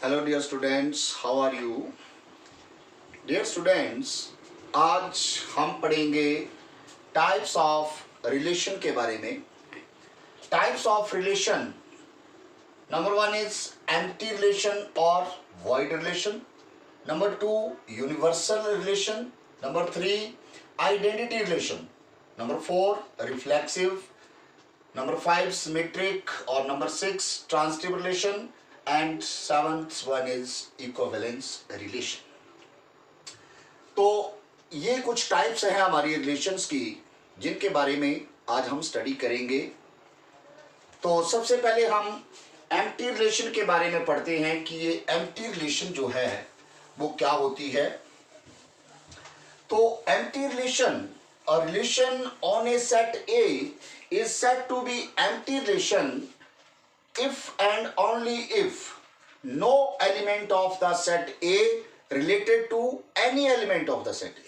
Hello dear students, how are you? Dear students, आज हम पढ़ेंगे टाइप्स ऑफ रिलेशन के बारे में। Types of relation, number one is empty relation और void relation, number two universal relation, number three identity relation, number four reflexive, number five symmetric और number six transitive relation and seventh one is equivalence relation. तो ये कुछ types हैं हमारी relations की जिनके बारे में आज हम स्टडी करेंगे। तो सबसे पहले हम एम्प्टी रिलेशन के बारे में पढ़ते हैं कि ये एम्प्टी रिलेशन जो है वो क्या होती है। तो empty relation, a relation on a set A is said to be empty relation if and only if no element of the set A related to any element of the set A।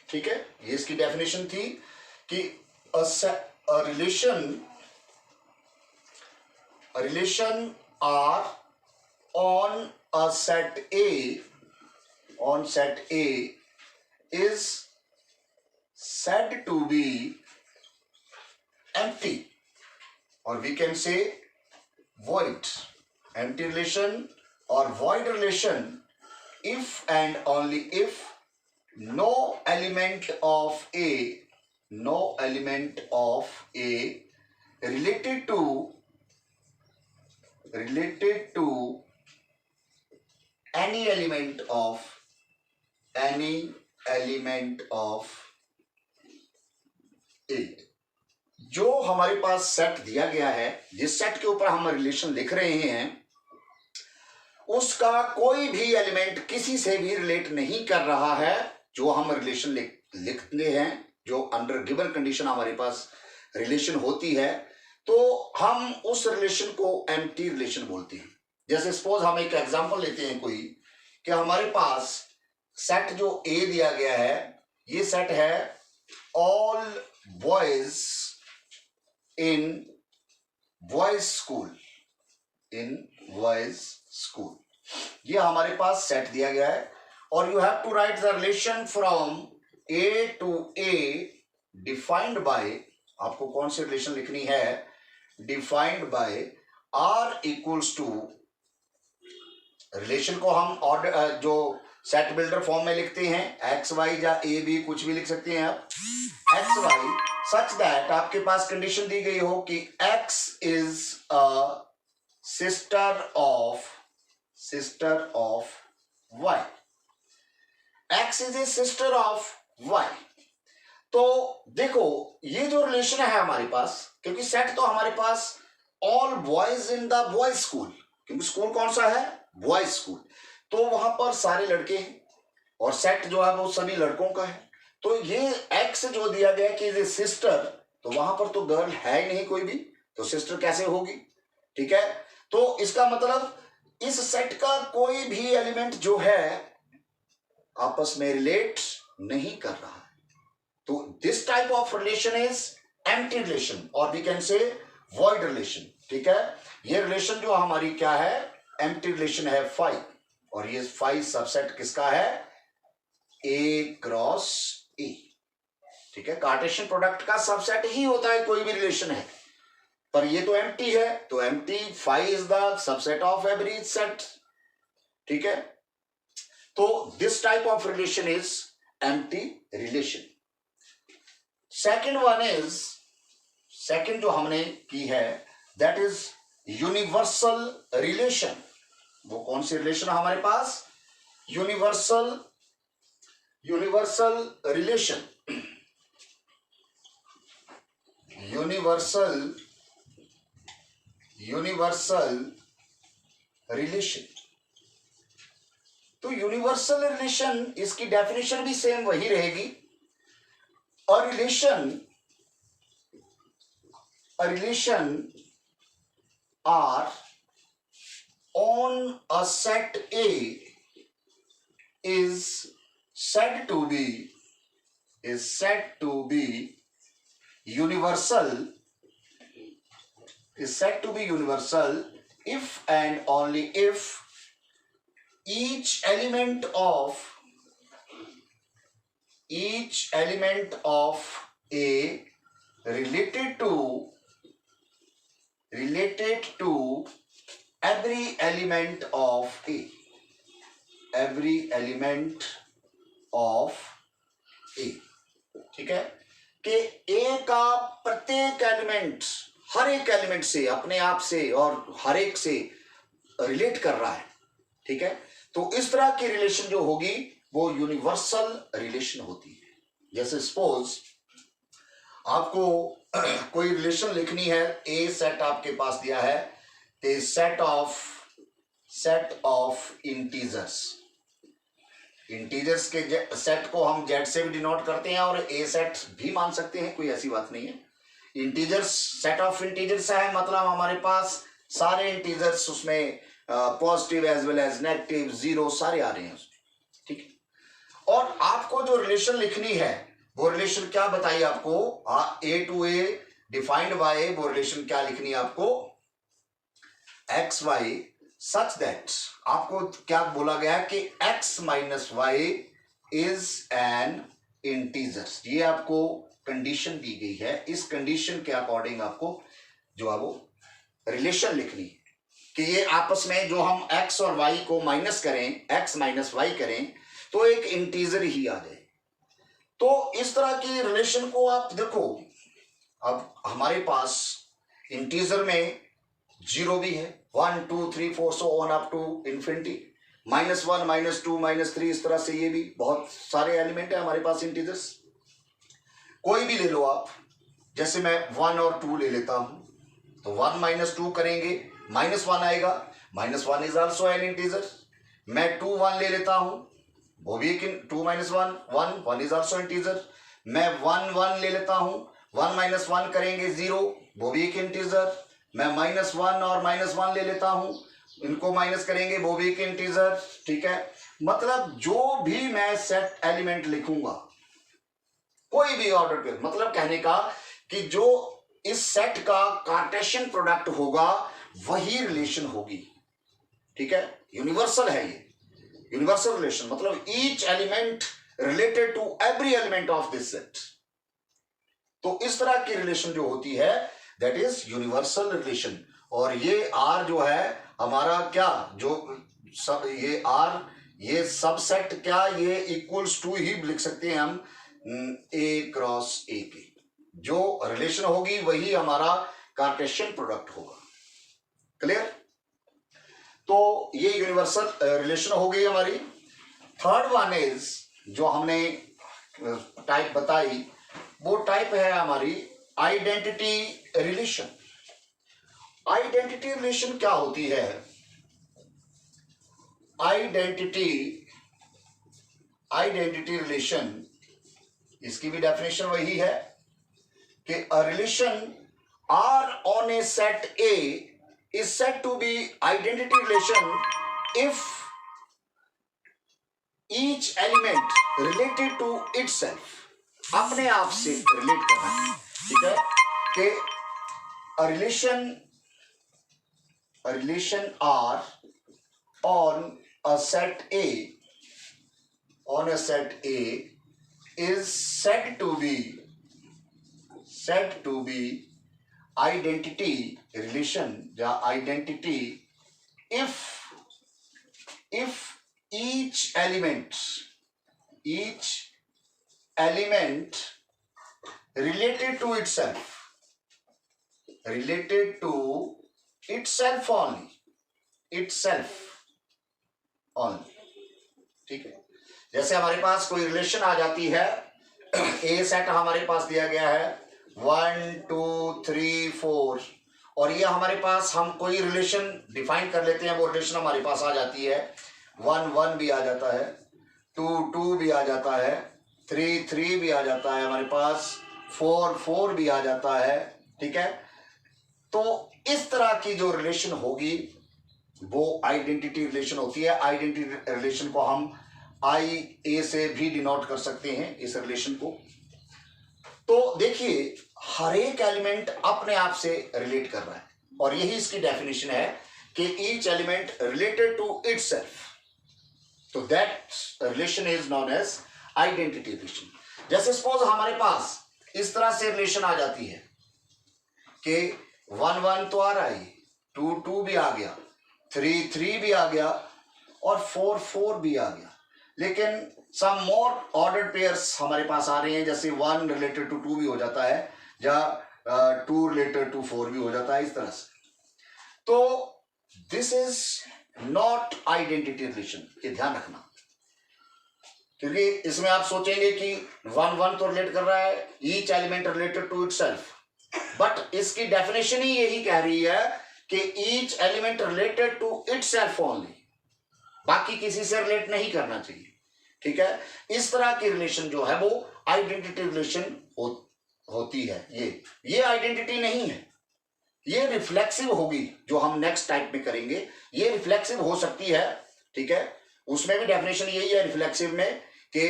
ठीक है, ये इसकी definition थी कि a relation are on a set A is said to be empty, or we can say void। empty relation or void relation if and only if no element of A related to any element of A। जो हमारे पास set दिया गया है, जिस set के ऊपर हम रिलेशन लिख रहे हैं, उसका कोई भी एलिमेंट किसी से भी रिलेट नहीं कर रहा है। जो हम रिलेशन लिखते हैं, जो अंडर गिवन कंडीशन हमारे पास रिलेशन होती है, तो हम उस रिलेशन को एम्प्टी रिलेशन बोलते हैं। जैसे सपोज हम एक एग्जांपल लेते हैं कोई, कि हमारे पास सेट जो ए दिया गया है, ये सेट है all boys in boys school. ये हमारे पास सेट दिया गया है और you have to write the relation from A to A defined by, आपको कौन सी रिलेशन लिखनी है, defined by R equals to, relation को हम ऑर्डर जो सेट बिल्डर फॉर्म में लिखते हैं, एक्स वाई या ए बी कुछ भी लिख सकते हैं आप, एक्स वाई सच दैट आपके पास कंडीशन दी गई हो कि x is a sister of y, x is a sister of y। तो देखो ये जो रिलेशन है हमारे पास, क्योंकि सेट तो हमारे पास all boys in the boys school, क्योंकि स्कूल कौन सा है, बॉयज स्कूल, तो वहां पर सारे लड़के हैं और सेट जो है वो सभी लड़कों का है। तो ये एक्स जो दिया गया कि ये सिस्टर, तो वहां पर तो गर्ल है ही नहीं कोई भी, तो सिस्टर कैसे होगी? ठीक है, तो इसका मतलब इस सेट का कोई भी एलिमेंट जो है आपस में रिलेट नहीं कर रहा है। तो this type of relation is empty relation और we can say void relation. ठीक है, ये रिलेशन जो हमारी क्या है, एम्प्टी रिलेशन है फाई, और ये फाई सबसेट किसका है, ए क्रॉस ए। ठीक है, कार्टेशियन प्रोडक्ट का सबसेट ही होता है कोई भी रिलेशन है, पर ये तो एम्प्टी है, तो empty phi is the subset of every set. ठीक है, तो this type of relation is empty relation. Second जो हमने की है, दैट इज यूनिवर्सल रिलेशन। वो कौन सी रिलेशन है हमारे पास, यूनिवर्सल रिलेशन। यूनिवर्सल रिलेशन, तो यूनिवर्सल रिलेशन इसकी डेफिनेशन भी सेम वही रहेगी। A relation R on a set A is said to be universal if and only if each element of A related to every element of A, every element of A, ठीक है, कि A का प्रत्येक element हर एक element से अपने आप से और हर एक से रिलेट कर रहा है, ठीक है। तो इस तरह की रिलेशन जो होगी वो यूनिवर्सल रिलेशन होती है। जैसे सपोज आपको कोई रिलेशन लिखनी है, ए सेट आपके पास दिया है, सेट ऑफ इंटीजर्स के सेट को हम जेड से भी डिनोट करते हैं और ए सेट भी मान सकते हैं, कोई ऐसी बात नहीं है। इंटीजर्स, सेट ऑफ इंटीजर्स है मतलब हमारे पास सारे इंटीजर्स उसमें positive as well as negative, zero सारे आ रहे हैं उसमें, ठीक है। और आपको जो रिलेशन लिखनी है वो रिलेशन क्या बताइए आपको, ए टू ए डिफाइंड बाय, वो रिलेशन क्या लिखनी है आपको, एक्स वाई सच दैट, आपको क्या बोला गया है कि x minus y is an integer, ये आपको कंडीशन दी गई है। इस कंडीशन के अकॉर्डिंग आपको जो है वो रिलेशन लिखनी है कि ये आपस में जो हम x और y को माइनस करें, x माइनस वाई करें तो एक इंटीजर ही आ जाए। तो इस तरह की रिलेशन को आप देखो, अब हमारे पास इंटीजर में जीरो भी है, 1 2 3 4 so on up to infinity, -1 -2 -3, इस तरह से ये भी बहुत सारे एलिमेंट है हमारे पास इंटीजर्स। कोई भी ले लो आप, जैसे मैं 1 और 2 ले लेता हूं तो 1 - 2 करेंगे, -1 आएगा, -1 इज ऑल्सो एन इंटीजर। मैं 2 1 ले लेता हूं, वो भी एक 2 - 1 1 इज ऑल्सो इंटीजर। मैं 1 1 ले लेता हूं, 1 - 1 करेंगे 0, वो भी एक इंटीजर। मैं -1 और -1 ले लेता हूं, इनको माइनस करेंगे, वो भी एक इंटीजर, ठीक है। मतलब जो भी मैं सेट एलिमेंट लिखूंगा कोई भी ऑर्डर पे, मतलब कहने का कि जो इस सेट का कार्टेशियन प्रोडक्ट होगा वही रिलेशन होगी, ठीक है। यूनिवर्सल है ये, यूनिवर्सल रिलेशन मतलब each element related to every element of this set. तो इस तरह की रिलेशन जो होती है दैट इज यूनिवर्सल रिलेशन। और ये आर जो है हमारा क्या, जो सब ये आर, ये सबसेट क्या, ये इक्वल्स टू ही लिख सकते हैं हम ए क्रॉस ए के, जो रिलेशन होगी वही हमारा कार्टेशियन प्रोडक्ट होगा। क्लियर? तो ये यूनिवर्सल रिलेशन हो गई हमारी। थर्ड वन इज, जो हमने टाइप बताई, वो टाइप है हमारी आइडेंटिटी रिलेशन। आइडेंटिटी रिलेशन क्या होती है? आइडेंटिटी रिलेशन, इसकी भी डेफिनेशन वही है कि a relation R on a set A is said to be identity relation if each element related to itself, अपने आप से रिलेट करना है, ठीक है, कि a relation R on a set A is said to be identity relation या identity if each element related to itself only, ठीक है। जैसे हमारे पास कोई रिलेशन आ जाती है, ए सेट हमारे पास दिया गया है 1 2 3 4, और ये हमारे पास हम कोई रिलेशन डिफाइन कर लेते हैं, वो रिलेशन हमारे पास आ जाती है, 1 1 भी आ जाता है, 2 2 भी आ जाता है, 3 3 भी आ जाता है हमारे पास, 4 4 भी आ जाता है, ठीक है। तो इस तरह की जो रिलेशन होगी वो आइडेंटिटी रिलेशन होती है। आइडेंटिटी रिलेशन को हम आई ए से भी डिनोट कर सकते हैं इस रिलेशन को। तो देखिए हर एक एलिमेंट अपने आप से रिलेट कर रहा है, और यही इसकी डेफिनेशन है कि each element related to itself. तो that relation is known as identity relation. जैसे सपोज हमारे पास इस तरह से रिलेशन आ जाती है कि 1 1 तो आ रहा है, 2 2 भी आ गया, 3 3 भी आ गया और 4 4 भी आ गया, लेकिन सम मोर ऑर्डर्ड पेयर्स हमारे पास आ रहे हैं, जैसे 1 रिलेटेड टू 2 भी हो जाता है या 2 रिलेटेड टू 4 भी हो जाता है, इस तरह से। तो this is not identity relation, ये ध्यान रखना, क्योंकि इसमें आप सोचेंगे कि 1 1 तो रिलेट कर रहा है, each element related to itself, but इसकी डेफिनेशन ही यही कह रही है कि each element related to itself only, बाकी किसी से रिलेट नहीं करना चाहिए। ठीक है, इस तरह की रिलेशन जो है वो आइडेंटिटी रिलेशन होती है। ये आइडेंटिटी नहीं है, ये रिफ्लेक्सिव होगी, जो हम नेक्स्ट टाइप में करेंगे, ये रिफ्लेक्सिव हो सकती है। ठीक है, उसमें भी डेफिनेशन यही है रिफ्लेक्सिव में कि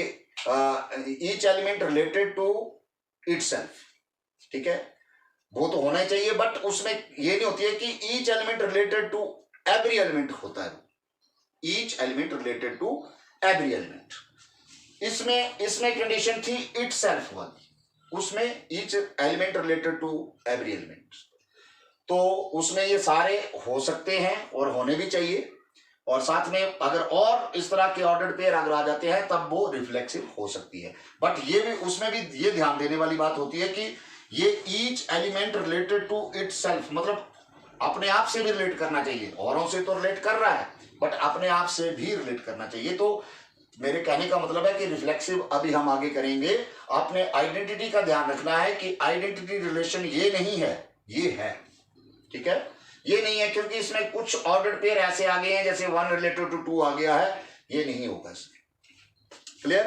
each element related to itself. ठीक है, वो तो होना ही चाहिए, बट उसमें ये नहीं होती है कि each element related to every element होता है, each element related to every element. इसमें कंडीशन थी इटसेल्फ वाली, उसमें each element related to every element, तो उसमें ये सारे हो सकते हैं और होने भी चाहिए, और साथ में अगर और इस तरह के ऑर्डर्ड पेयर अगर आ जाते हैं तब वो रिफ्लेक्सिव हो सकती है। बट ये भी, उसमें भी ये ध्यान देने वाली बात होती है कि ये each element related to itself, मतलब अपने आप से भी रिलेट करना चाहिए, औरों से तो रिलेट कर रहा है बट अपने आप से भी रिलेट करना चाहिए। तो मेरे कहने का मतलब है कि रिफ्लेक्सिव अभी हम आगे करेंगे। आपने आइडेंटिटी का ध्यान रखना है कि आइडेंटिटी रिलेशन ये नहीं है, ये है। ठीक है, ये नहीं है, क्योंकि इसमें कुछ ऑर्डर्ड पेयर ऐसे आ गए हैं, जैसे 1 रिलेटेड टू 2 आ गया है, ये नहीं होगा इसमें। क्लियर?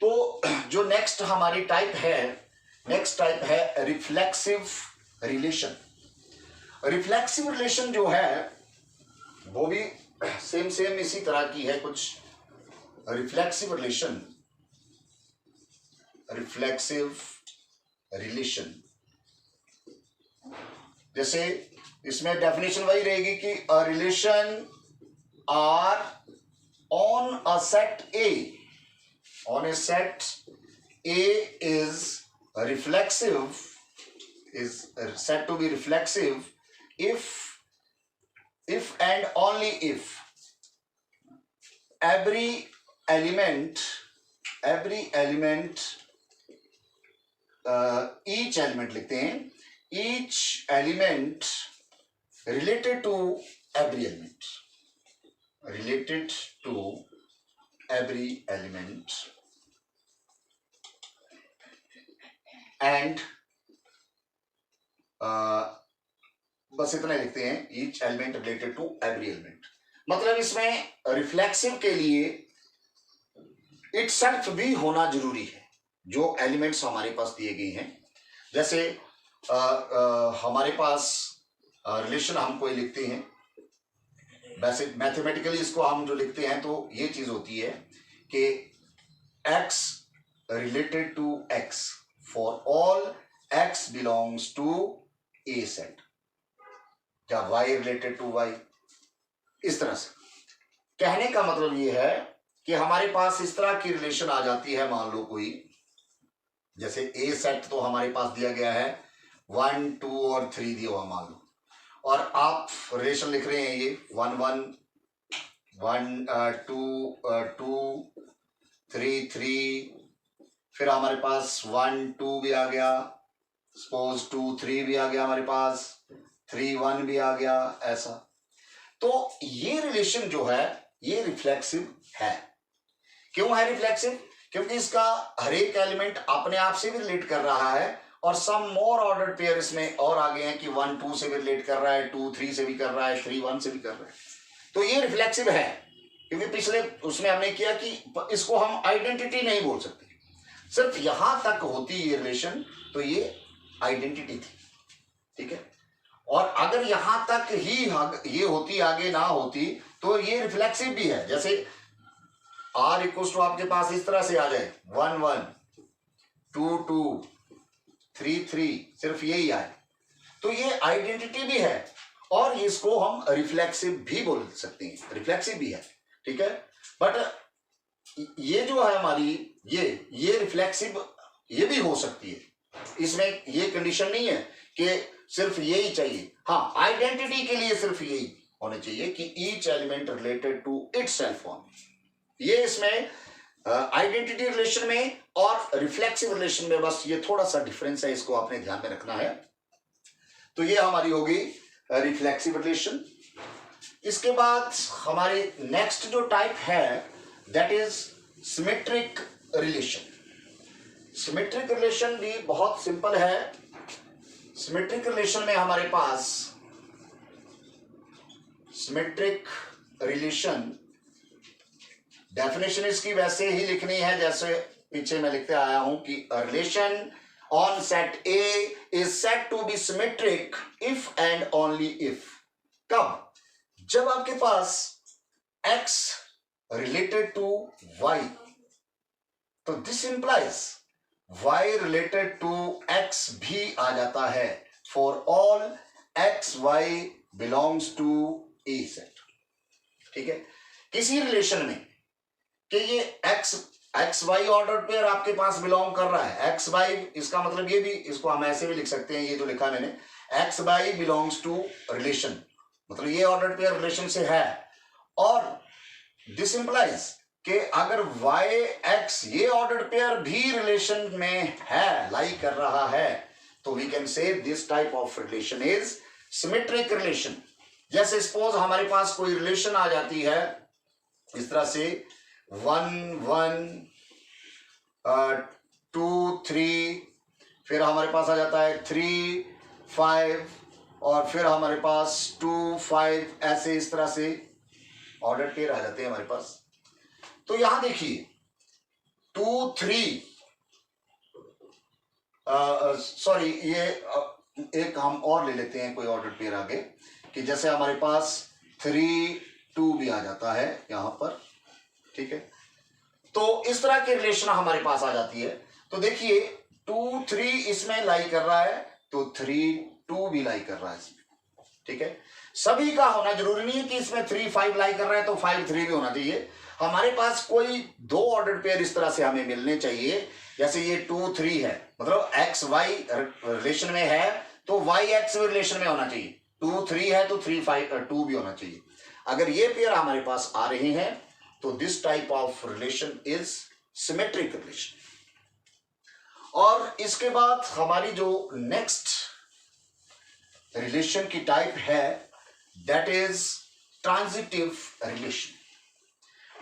तो जो नेक्स्ट हमारी टाइप है, नेक्स्ट टाइप है रिफ्लेक्सिव रिलेशन। रिफ्लेक्सिव रिलेशन जो है वो भी सेम इसी तरह की है कुछ। रिफ्लेक्सिव रिलेशन जैसे इसमें डेफिनेशन वही रहेगी कि a relation R on a set A, on A set A is reflexive, is said to be reflexive if and only if every element each element लिखते हैं, each element related to every element and बस इतना लिखते हैं, each element related to every element. मतलब इसमें reflexive के लिए इटसेल्फ भी होना जरूरी है, जो एलिमेंट्स हमारे पास दिए गए हैं। जैसे हमारे पास रिलेशन हम कोई लिखते हैं, वैसे मैथमेटिकली इसको हम जो लिखते हैं तो ये चीज होती है कि x related to x for all x belongs to a set, या y related to y, इस तरह से। कहने का मतलब ये है कि हमारे पास इस तरह की रिलेशन आ जाती है, मान लो कोई, जैसे a सेट तो हमारे पास दिया गया है 1 2 और 3 दिया हुआ मान लो, और आप रिलेशन लिख रहे हैं ये 1 1 1 2 2 3 3, फिर हमारे पास 1 2 भी आ गया, सपोज 2 3 भी आ गया हमारे पास, 3 1 भी आ गया, ऐसा। तो ये रिलेशन जो है ये रिफ्लेक्सिव है। क्यों है रिफ्लेक्सिव? क्योंकि इसका हर एक एलिमेंट अपने आप से भी रिलेट कर रहा है, और सम मोर ऑर्डर्ड पेयर इसमें और आ गए हैं कि 1 2 से भी रिलेट कर रहा है, 2 3 से भी कर रहा है, 3 1 से भी कर रहा है। तो ये रिफ्लेक्सिव है, क्योंकि पिछले उसमें हमने किया कि इसको हम आइडेंटिटी नहीं बोल सकते, सिर्फ यहां तक होती ये रिलेशन तो ये आइडेंटिटी थी। ठीक है, और अगर यहां तक ही ये होती, आगे ना होती, तो ये रिफ्लेक्सिव भी है। जैसे r इक्वल टू आपके पास इस तरह से आ जाए 1 1 2 2 3 3, सिर्फ यही आए, तो ये आइडेंटिटी भी है, और इसको हम रिफ्लेक्सिव भी बोल सकते हैं, रिफ्लेक्सिव भी है। ठीक है, बट ये जो है हमारी ये रिफ्लेक्सिव ये भी हो सकती है, इसमें ये कंडीशन नहीं है कि सिर्फ यही चाहिए। हाँ, आइडेंटिटी के लिए सिर्फ यही होने चाहिए कि each element related to itself only. ये इसमें आइडेंटिटी रिलेशन में और रिफ्लेक्सिव रिलेशन में बस ये थोड़ा सा डिफरेंस है, इसको आपने ध्यान में रखना है। तो ये हमारी होगी रिफ्लेक्सिव रिलेशन। इसके बाद हमारी नेक्स्ट जो टाइप है that is symmetric relation. Symmetric relation भी बहुत सिंपल है। सिमेट्रिक रिलेशन में हमारे पास सिमेट्रिक रिलेशन डेफिनेशन इसकी वैसे ही लिखनी है जैसे पीछे मैं लिखते आया हूं कि relation on set A is said to be symmetric if and only if. कब? जब आपके पास x रिलेटेड टू y, तो this implies y related to x भी आ जाता है for all x y belongs to A set. ठीक है, किसी रिलेशन में कि ये एक्स वाई ऑर्डर पेयर आपके पास बिलोंग कर रहा है, एक्स वाई, इसका मतलब ये भी, इसको हम ऐसे भी लिख सकते हैं, ये जो लिखा है मैंने, x y belongs to relation, मतलब ये ऑर्डर पेयर रिलेशन से है। और दिस इंप्लाइज कि अगर वाई एक्स ये ऑर्डर पेयर भी रिलेशन में है, लाई कर रहा है, तो we can say this type of relation is symmetric relation. जैसे सपोज हमारे पास कोई रिलेशन आ जाती है इस तरह से 1 1 2 3, फिर हमारे पास आ जाता है 3 5, और फिर हमारे पास 2 5, ऐसे इस तरह से ऑर्डर पेयर आ जाते हैं हमारे पास। तो यहां देखिए 2 3, सॉरी ये एक हम और ले लेते हैं कोई ऑर्डर पेयर आगे, कि जैसे हमारे पास 3 2 भी आ जाता है यहां पर। ठीक है, तो इस तरह की रिलेशन हमारे पास आ जाती है। तो देखिए 2 3 इसमें लाई कर रहा है, तो 3 2 भी लाई कर रहा है इसमें। ठीक है, सभी का होना जरूरी नहीं है कि इसमें 3 5 लाई कर रहा है तो 5 3 भी होना चाहिए। हमारे पास कोई दो ऑर्डर पेयर इस तरह से हमें मिलने चाहिए, जैसे ये 2 3 है, मतलब एक्स वाई रिलेशन में है तो वाई एक्स रिलेशन में होना चाहिए, 2 3 है तो 3 5 2 भी होना चाहिए। अगर ये पेयर हमारे पास आ रहे हैं तो this type of relation is symmetric relation. और इसके बाद हमारी जो नेक्स्ट रिलेशन की टाइप है that is transitive relation.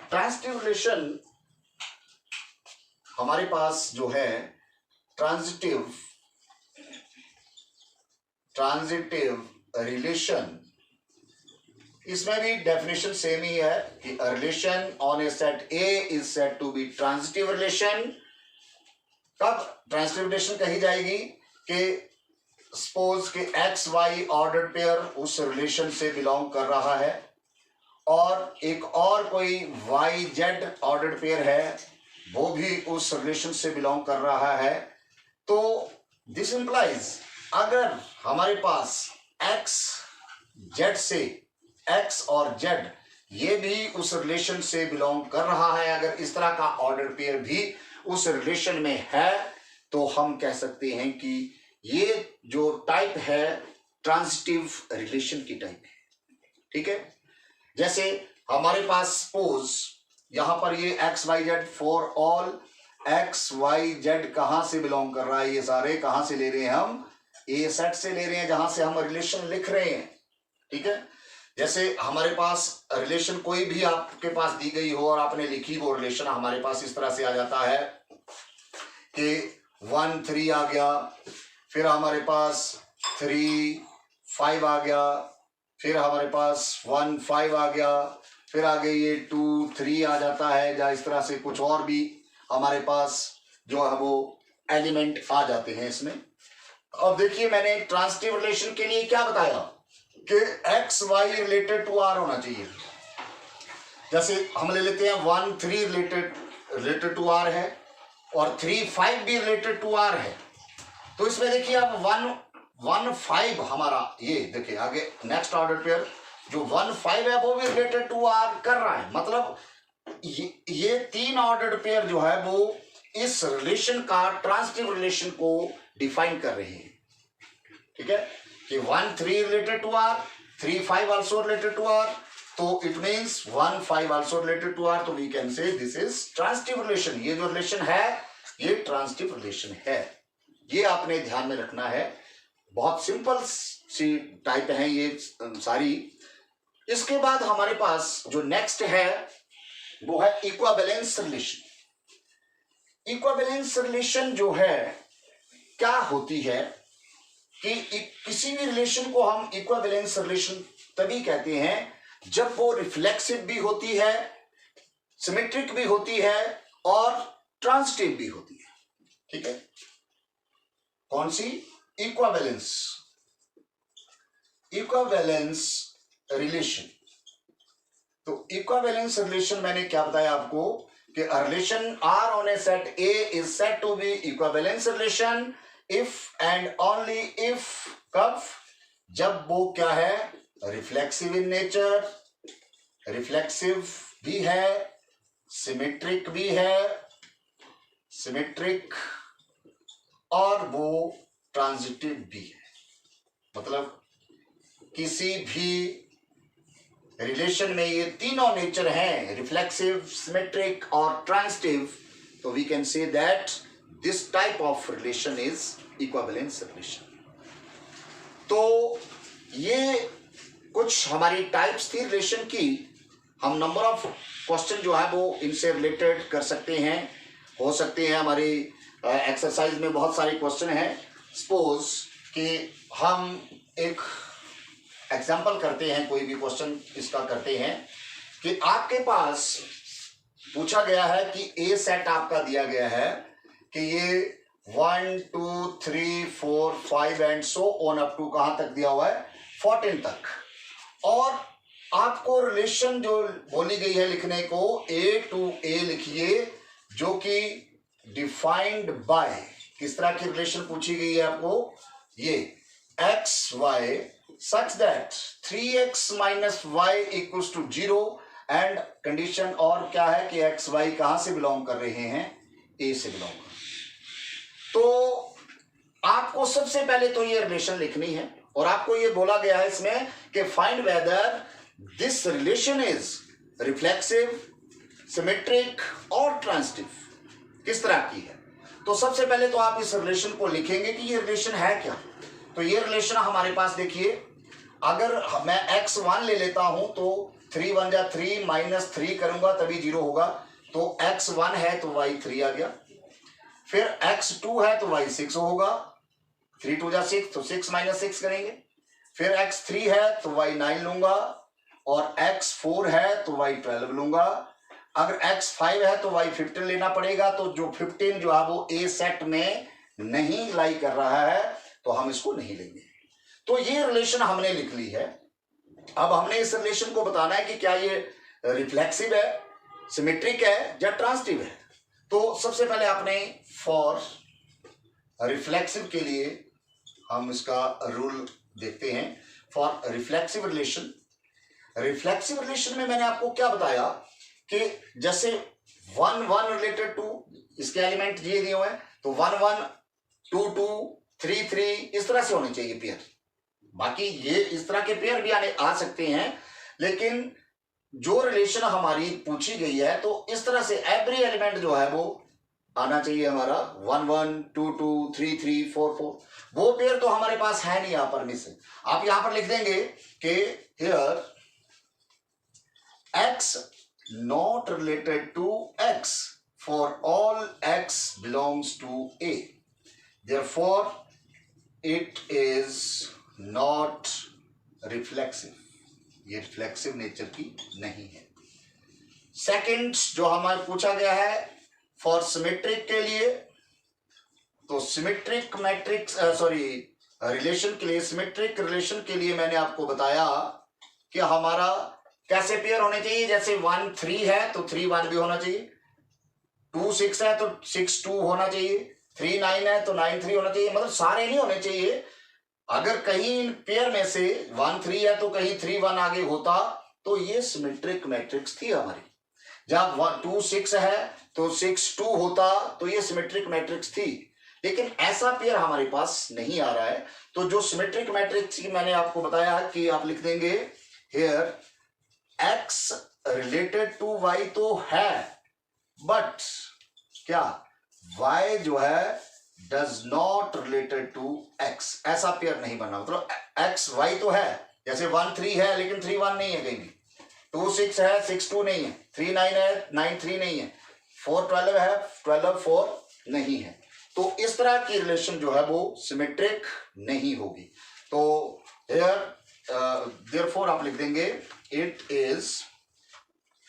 Transitive relation हमारे पास जो है ट्रांजिटिव रिलेशन, इसमें भी डेफिनेशन सेम ही है कि relation on A set A is said to be transitive relation. कब ट्रांजिटिव रिलेशन कही जाएगी? कि सपोज कि एक्स वाई ऑर्डर पेयर उस रिलेशन से बिलोंग कर रहा है और एक और कोई वाई जेड ऑर्डर पेयर है वो भी उस रिलेशन से बिलोंग कर रहा है। तो दिस इंप्लाइज अगर हमारे पास एक्स जेड से एक्स और जेड ये भी उस रिलेशन से बिलोंग कर रहा है, अगर इस तरह का ऑर्डर पेयर भी उस रिलेशन में है, तो हम कह सकते हैं कि ये जो टाइप है ट्रांजिटिव रिलेशन की टाइप है। ठीक है, जैसे हमारे पास सपोज यहां पर ये x y z for all x y z कहां से बिलोंग कर रहा है, ये सारे कहां से ले रहे हैं, हम ए सेट से ले रहे हैं जहां से हम रिलेशन लिख रहे हैं। ठीक है, जैसे हमारे पास रिलेशन कोई भी आपके पास दी गई हो और आपने लिखी वो रिलेशन हमारे पास इस तरह से आ जाता है कि 1 3 आ गया, फिर हमारे पास 3 5 आ गया, फिर हमारे पास 1 5 आ गया, फिर आगे ये 2 3 आ जाता है, या इस तरह से कुछ और भी हमारे पास जो है वो एलिमेंट आ जाते हैं इसमें। अब देखिए मैंने ट्रांजिटिव रिलेशन के लिए क्या बताया कि x y related to R होना चाहिए। जैसे हम ले लेते हैं 1 3 रिलेटेड टू आर है और 3 5 भी रिलेटेड टू आर है। तो इसमें देखिए अब 1 5 हमारा ये देखिए आगे नेक्स्ट ऑर्डर पेयर जो 1 5 है वो भी रिलेटेड टू आर कर रहा है, मतलब ये 3 ऑर्डर्ड पेयर जो है वो इस रिलेशन का ट्रांजिटिव रिलेशन को डिफाइन कर रहे हैं, ठीक है, कि 1 3 related to R, 3 5 also related to R, तो it means 1 5 also related to R, तो we can say this is transitive relation. ये जो रिलेशन है ये ट्रांजिटिव रिलेशन है, ये आपने ध्यान में रखना है। बहुत सिंपल सी टाइप है ये सारी। इसके बाद हमारे पास जो नेक्स्ट है वो है इक्विवेलेंस रिलेशन। इक्विवेलेंस रिलेशन जो है क्या होती है कि किसी भी रिलेशन को हम इक्विवेलेंस रिलेशन तभी कहते हैं जब वो रिफ्लेक्सिव भी होती है, सिमेट्रिक भी होती है और ट्रांजिटिव भी होती है, ठीक है। कौन सी? Equivalence relation. तो इक्विवेलेंस रिलेशन मैंने क्या बताया आपको कि relation R on A set A is said to be equivalence relation if and only if, कब? जब वो क्या है? रिफ्लेक्सिव इन नेचर, रिफ्लेक्सिव भी है, सिमेट्रिक भी है, सिमेट्रिक, और वो ट्रांजिटिव भी है। मतलब किसी भी रिलेशन में ये तीनों नेचर हैं, रिफ्लेक्सिव, सिमेट्रिक और ट्रांजिटिव, तो we can say that this type of relation is equivalence relation. तो ये कुछ हमारी टाइप्स थी रिलेशन की। हम नंबर ऑफ क्वेश्चन जो है वो इनसे रिलेटेड कर सकते हैं, हो सकते हैं। हमारी एक्सरसाइज में बहुत सारे क्वेश्चन हैं। सपोज कि हम एक एग्जाम्पल करते हैं, कोई भी क्वेश्चन इसका करते हैं कि आपके पास पूछा गया है कि ए सेट आपका दिया गया है कि ये 1 2 3 4 5 and so on up to कहां तक दिया हुआ है? 14 तक। और आपको रिलेशन जो बोली गई है लिखने को, ए टू ए लिखिए, जो कि डिफाइंड बाय, किस तरह की रिलेशन पूछी गई है आपको? ये x y such that 3x minus y equals to 0 and condition और क्या है कि एक्स वाई कहां से बिलोंग कर रहे हैं? ए से बिलोंग कर। तो आपको सबसे पहले तो ये रिलेशन लिखनी है और आपको ये बोला गया है इसमें कि find whether this relation is reflexive, symmetric और ट्रांजिटिव, किस तरह की है। तो सबसे पहले तो आप इस रिलेशन को लिखेंगे कि ये रिलेशन है क्या। तो ये रिलेशन हमारे पास देखिए, अगर मैं x1 ले लेता हूं तो 3 1 जा 3 -3 करूंगा तभी 0 होगा। तो x1 है तो y3 आ गया। फिर x2 है तो y6 होगा, 3 2 जा 6, तो 6 -6 करेंगे। फिर x3 है तो y9 लूंगा और x4 है तो y12 लूंगा। अगर x5 है तो y15 लेना पड़ेगा। तो जो 15 जो है वो ए सेट में नहीं लाई कर रहा है तो हम इसको नहीं लेंगे। तो ये रिलेशन हमने लिख ली है। अब हमने इस रिलेशन को बताना है कि क्या ये रिफ्लेक्सिव है, सिमेट्रिक है या ट्रांजिटिव है। तो सबसे पहले आपने फॉर रिफ्लेक्सिव के लिए हम इसका रूल देखते हैं। For reflexive relation, reflexive relation में मैंने आपको क्या बताया कि जैसे 1 1 रिलेटेड टू, इसके एलिमेंट ये दिए हुए हैं, तो 1 1 2 2 3 3 इस तरह से होने चाहिए पेयर। बाकी ये इस तरह के पेयर भी आ सकते हैं, लेकिन जो रिलेशन हमारी पूछी गई है तो इस तरह से एवरी एलिमेंट जो है वो आना चाहिए हमारा 1 1 2 2 3 3 4 4। वो पेयर तो हमारे पास है नहीं यहाँ पर मिसिंग। आप यहां पर लिख देंगे कि here x not related to x for all x belongs to a, therefore it is not reflexive, ये रिफ्लेक्सिव नेचर की नहीं है। सेकंड जो हमारे पूछा गया है फॉर सिमेट्रिक के लिए, तो सिमेट्रिक मैट्रिक्स रिलेशन के लिए, सिमेट्रिक रिलेशन के लिए मैंने आपको बताया कि हमारा कैसे पेयर होने चाहिए। जैसे 1 3 है तो 3 1 भी होना चाहिए, 2 6 है तो 6 2 होना चाहिए, 3 9 है तो 9 3 होना चाहिए। मतलब सारे नहीं होने चाहिए। अगर कहीं पेयर में से 1 3 है तो कहीं 3 1 आगे होता तो ये सिमेट्रिक मैट्रिक्स थी हमारी। जब 2 6 है तो 6 2 होता तो ये सिमेट्रिक मैट्रिक्स थी, लेकिन ऐसा पेयर हमारे पास नहीं आ रहा है। तो जो सिमेट्रिक मैट्रिक्स की मैंने आपको बताया कि आप लिख देंगे here x related to y तो है, बट क्या y जो है does not related to x, ऐसा पेयर नहीं बनना। मतलब x y तो है, जैसे 1 3 है लेकिन 3 1 नहीं है कहीं भी, 2 6 है 6 2 नहीं है, 3 9 है 9 3 नहीं है, 4 12 है 12 4 नहीं है। तो इस तरह की रिलेशन जो है वो सिमेट्रिक नहीं होगी। तो हियर देयरफॉर आप लिख देंगे इट इज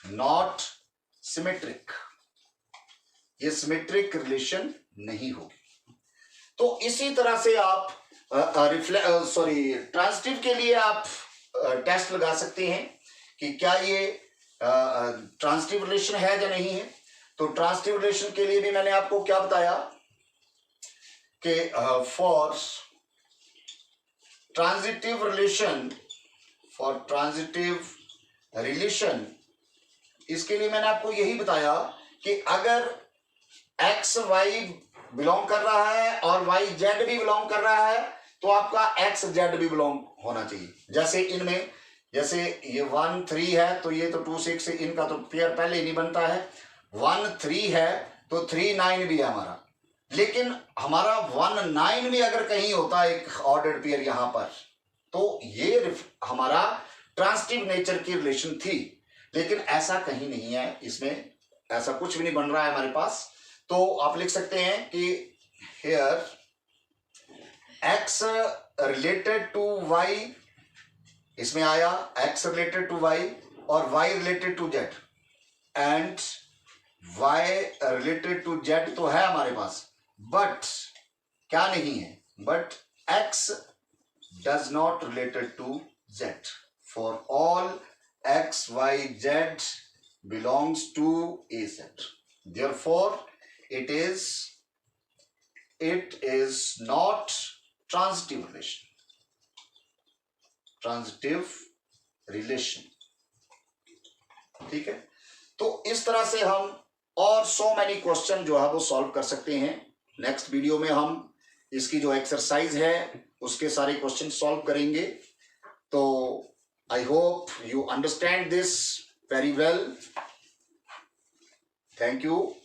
नॉट सिमेट्रिक, ये सिमेट्रिक रिलेशन नहीं होगी। तो इसी तरह से आप ट्रांजिटिव के लिए आप टेस्ट लगा सकते हैं कि क्या ये ट्रांजिटिव रिलेशन है या नहीं है। तो ट्रांजिटिव रिलेशन के लिए भी मैंने आपको क्या बताया कि फॉर ट्रांजिटिव रिलेशन, इसके लिए मैंने आपको यही बताया कि अगर एक्स वाई बिलोंग कर रहा है और वाई जेड भी बिलोंग कर रहा है तो आपका एक्स जेड भी बिलोंग होना चाहिए। जैसे इनमें, जैसे ये 1 3 है तो ये तो 2 6, इनका तो पेयर पहले ही नहीं बनता है। 1 3 है तो 3 9 भी है हमारा, लेकिन हमारा 1 9 भी अगर कहीं होता एक ऑर्डर्ड पेयर यहां पर, तो ये हमारा ट्रांजिटिव नेचर की रिलेशन थी, लेकिन ऐसा कहीं नहीं है, इसमें ऐसा कुछ भी नहीं बन रहा है हमारे पास। तो आप लिख सकते हैं कि here x related to y, इसमें आया x रिलेटेड टू y और y related to z, and y related to z तो है हमारे पास, बट क्या नहीं है, but x does not related to z। For all x y z belongs to AZ. Therefore, it is not transitive relation. ठीक है, तो इस तरह से हम और so many क्वेश्चन जो है वो सॉल्व कर सकते हैं। नेक्स्ट वीडियो में हम इसकी जो एक्सरसाइज है उसके सारे क्वेश्चन सॉल्व करेंगे। तो I hope you understand this very well. Thank you.